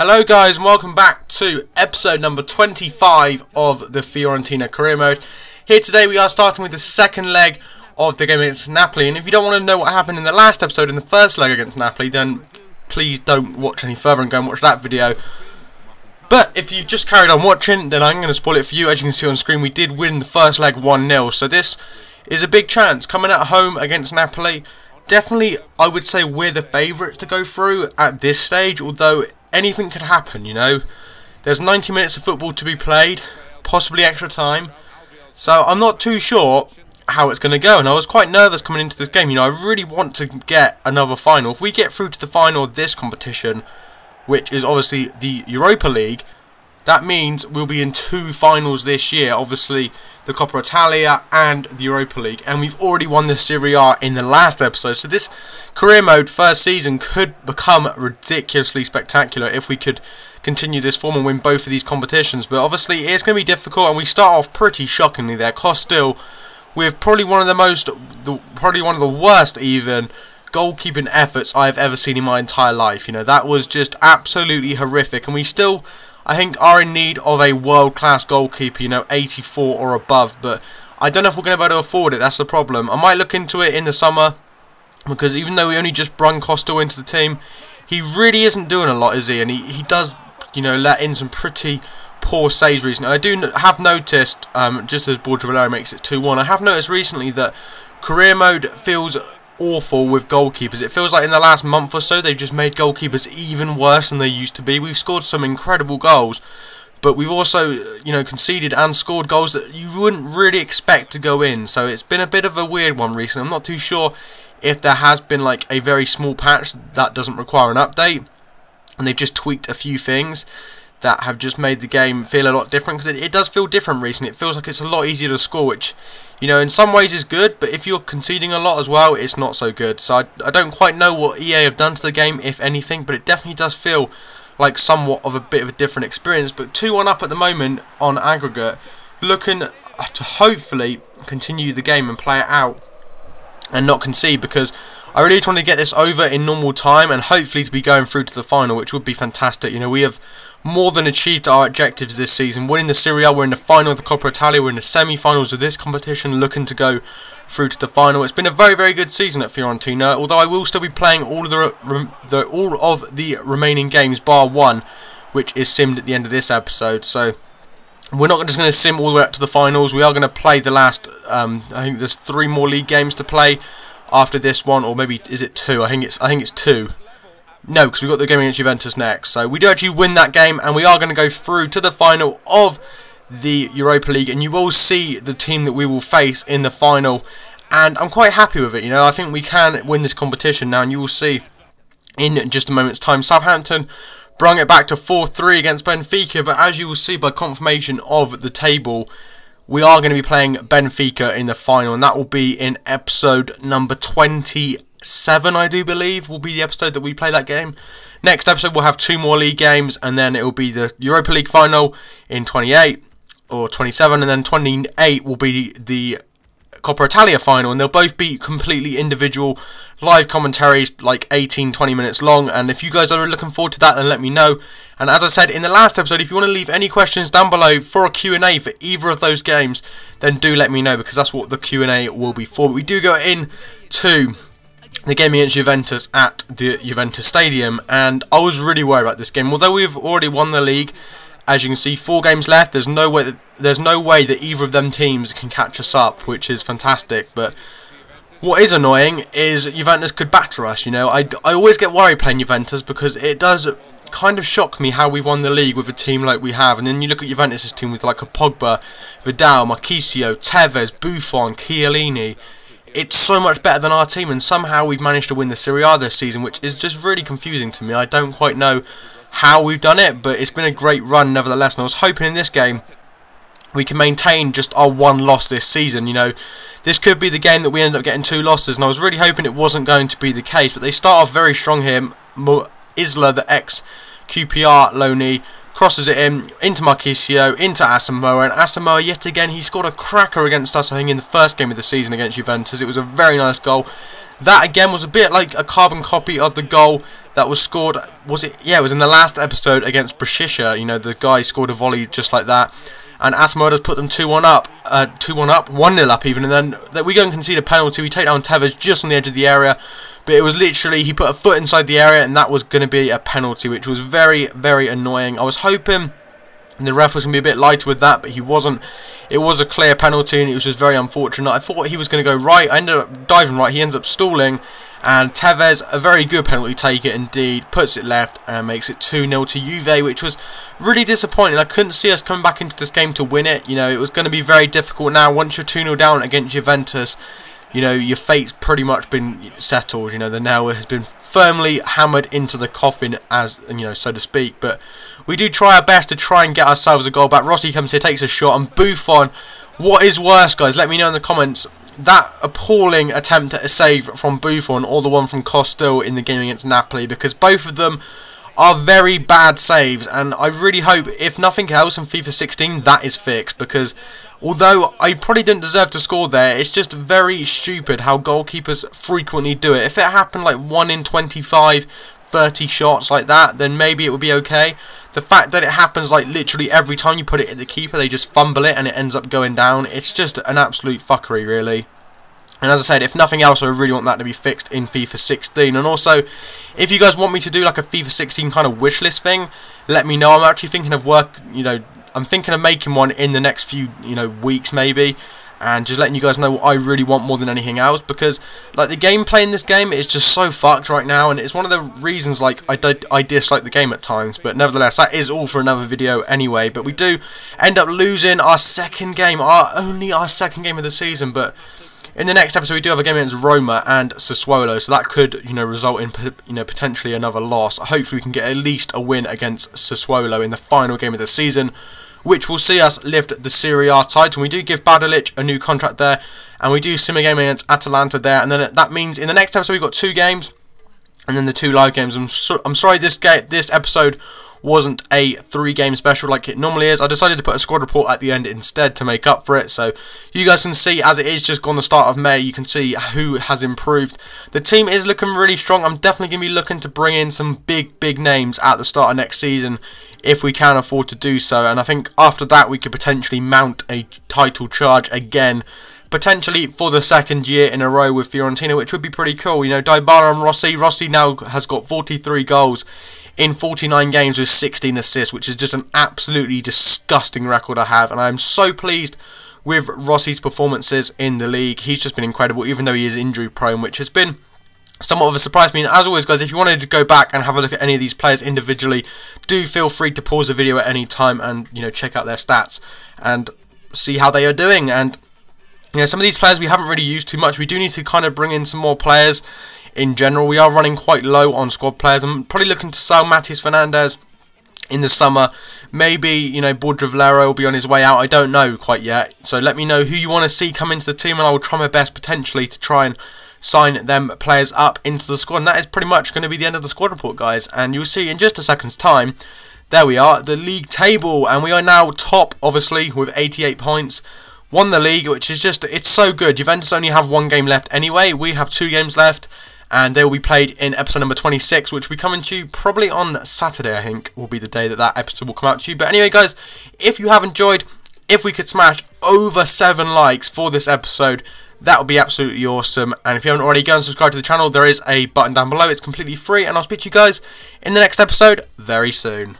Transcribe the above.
Hello guys and welcome back to episode number 25 of the Fiorentina Career Mode. Here today we are starting with the second leg of the game against Napoli, and if you don't want to know what happened in the last episode in the first leg against Napoli, then please don't watch any further and go and watch that video. But if you've just carried on watching, then I'm going to spoil it for you. As you can see on screen, we did win the first leg 1-0, so this is a big chance coming at home against Napoli. Definitely I would say we're the favourites to go through at this stage, although anything could happen, you know. There's 90 minutes of football to be played, possibly extra time. So I'm not too sure how it's going to go, and I was quite nervous coming into this game. You know, I really want to get another final. If we get through to the final of this competition, which is obviously the Europa League, that means we'll be in two finals this year. Obviously the Coppa Italia and the Europa League, and we've already won the Serie A in the last episode, so this career mode first season could become ridiculously spectacular if we could continue this form and win both of these competitions. But obviously it's going to be difficult, and we start off pretty shockingly there. Still with probably one of the worst even goalkeeping efforts I've ever seen in my entire life. You know, that was just absolutely horrific, and we still, I think, are in need of a world-class goalkeeper, you know, 84 or above, but I don't know if we're going to be able to afford it. That's the problem. I might look into it in the summer, because even though we only just brung Costa into the team, he really isn't doing a lot, is he? And he does, you know, let in some pretty poor saves recently. I do have noticed, just as Borja makes it 2-1, I have noticed recently that career mode feels awful with goalkeepers. It feels like in the last month or so they've just made goalkeepers even worse than they used to be. We've scored some incredible goals, but we've also, you know, conceded and scored goals that you wouldn't really expect to go in. So it's been a bit of a weird one recently. I'm not too sure if there has been like a very small patch that doesn't require an update, and they've just tweaked a few things that have just made the game feel a lot different, because it does feel different recently. It feels like it's a lot easier to score, which, you know, in some ways is good, but if you're conceding a lot as well, it's not so good. So I don't quite know what EA have done to the game, if anything, but it definitely does feel like somewhat of a bit of a different experience. But 2-1 up at the moment on aggregate, looking to hopefully continue the game and play it out and not concede, because I really want to get this over in normal time and hopefully to be going through to the final, which would be fantastic. You know, we have more than achieved our objectives this season. Winning the Serie A, we're in the final of the Coppa Italia, we're in the semi-finals of this competition, looking to go through to the final. It's been a very, very good season at Fiorentina, although I will still be playing all of the remaining games bar one, which is simmed at the end of this episode. So we're not just going to sim all the way up to the finals. We are going to play the last, I think there's 3 more league games to play after this one, or maybe is it 2? I think it's 2. No, because we've got the game against Juventus next. So we do actually win that game, and we are going to go through to the final of the Europa League, and you will see the team that we will face in the final, and I'm quite happy with it. You know, I think we can win this competition now, and you will see in just a moment's time. Southampton brung it back to 4-3 against Benfica, but as you will see by confirmation of the table, we are going to be playing Benfica in the final, and that will be in episode number 27, I do believe, will be the episode that we play that game. Next episode we'll have 2 more league games, and then it will be the Europa League final in 28 or 27, and then 28 will be the Coppa Italia final, and they'll both be completely individual live commentaries, like 18-20 minutes long. And if you guys are looking forward to that, then let me know. And as I said in the last episode, if you want to leave any questions down below for a Q&A for either of those games, then do let me know, because that's what the Q&A will be for. But we do go into the game against Juventus at the Juventus Stadium, and I was really worried about this game. Although we've already won the league, as you can see, 4 games left. There's no way that either of them teams can catch us up, which is fantastic. But what is annoying is Juventus could batter us. You know, I always get worried playing Juventus, because it does kind of shock me how we won the league with a team like we have. And then you look at Juventus' team with like a Pogba, Vidal, Marchisio, Tevez, Buffon, Chiellini. It's so much better than our team, and somehow we've managed to win the Serie A this season, which is just really confusing to me. I don't quite know how we've done it, but it's been a great run nevertheless, and I was hoping in this game we can maintain just our 1 loss this season. You know, this could be the game that we end up getting 2 losses, and I was really hoping it wasn't going to be the case, but they start off very strong here. Isla, the ex-QPR loanee, crosses it into Marchisio, into Asamoah, and Asamoah, yet again, he scored a cracker against us, I think, in the first game of the season against Juventus. It was a very nice goal. That again was a bit like a carbon copy of the goal that was scored. Was it? Yeah, it was in the last episode against Brescia. You know, the guy scored a volley just like that, and Asmode's put them 2-1 up, 1-0 up even, and then we go and concede a penalty. We take down Tevez just on the edge of the area, but it was literally he put a foot inside the area, and that was going to be a penalty, which was very, very annoying. I was hoping the ref was going to be a bit lighter with that, but he wasn't. It was a clear penalty, and it was just very unfortunate. I thought he was going to go right. I ended up diving right. He ends up stalling, and Tevez, a very good penalty taker indeed, puts it left and makes it 2-0 to Juve, which was really disappointing. I couldn't see us coming back into this game to win it. You know, it was going to be very difficult now. Once you're 2-0 down against Juventus, you know, your fate's pretty much been settled. You know, the nail has been firmly hammered into the coffin, as you know, so to speak. But we do try our best to try and get ourselves a goal back. Rossi comes here, takes a shot, and Buffon. What is worse, guys? Let me know in the comments. That appalling attempt at a save from Buffon or the one from Costil in the game against Napoli, because both of them are very bad saves, and I really hope, if nothing else, in FIFA 16 that is fixed, because although I probably didn't deserve to score there, it's just very stupid how goalkeepers frequently do it. If it happened like 1 in 25, 30 shots like that, then maybe it would be okay. The fact that it happens like literally every time you put it at the keeper, they just fumble it and it ends up going down, it's just an absolute fuckery, really. And as I said, if nothing else, I really want that to be fixed in FIFA 16. And also, if you guys want me to do like a FIFA 16 kind of wish list thing, let me know. I'm actually thinking of I'm thinking of making one in the next few, weeks maybe. And just letting you guys know what I really want more than anything else, because like the gameplay in this game is just so fucked right now, and it's one of the reasons like I dislike the game at times. But nevertheless, that is all for another video anyway. But we do end up losing our second game, only our second game of the season. But in the next episode, we do have a game against Roma and Sassuolo, so that could result in potentially another loss. Hopefully, we can get at least a win against Sassuolo in the final game of the season, which will see us lift the Serie A title. We do give Badalic a new contract there, and we do sim a game against Atalanta there, and then that means in the next episode we've got 2 games, and then the 2 live games. I'm sorry this episode wasn't a 3-game special like it normally is. I decided to put a squad report at the end instead to make up for it, so you guys can see, as it is just gone the start of May, you can see who has improved. The team is looking really strong. I'm definitely going to be looking to bring in some big names at the start of next season if we can afford to do so, and I think after that we could potentially mount a title charge again, potentially for the 2nd year in a row with Fiorentina, which would be pretty cool. You know, Dybala and Rossi now has got 43 goals in 49 games with 16 assists, which is just an absolutely disgusting record I have, and I'm so pleased with Rossi's performances in the league. He's just been incredible, even though he is injury prone, which has been somewhat of a surprise to me. And as always, guys, if you wanted to go back and have a look at any of these players individually, do feel free to pause the video at any time and check out their stats and see how they are doing. And some of these players we haven't really used too much. We do need to kind of bring in some more players. In general, we are running quite low on squad players. I'm probably looking to sell Matis Fernandez in the summer. Maybe, Borja will be on his way out. I don't know quite yet. So let me know who you want to see come into the team, and I will try my best potentially to try and sign them players up into the squad. And that is pretty much going to be the end of the squad report, guys. And you'll see in just a second's time, there we are, the league table. And we are now top, obviously, with 88 points. Won the league, which is just, it's so good. Juventus only have 1 game left anyway. We have 2 games left, and they will be played in episode number 26, which will be coming to you probably on Saturday, I think, will be the day that episode will come out to you. But anyway, guys, if you have enjoyed, if we could smash over 7 likes for this episode, that would be absolutely awesome. And if you haven't already, go and subscribe to the channel. There is a button down below. It's completely free, and I'll speak to you guys in the next episode very soon.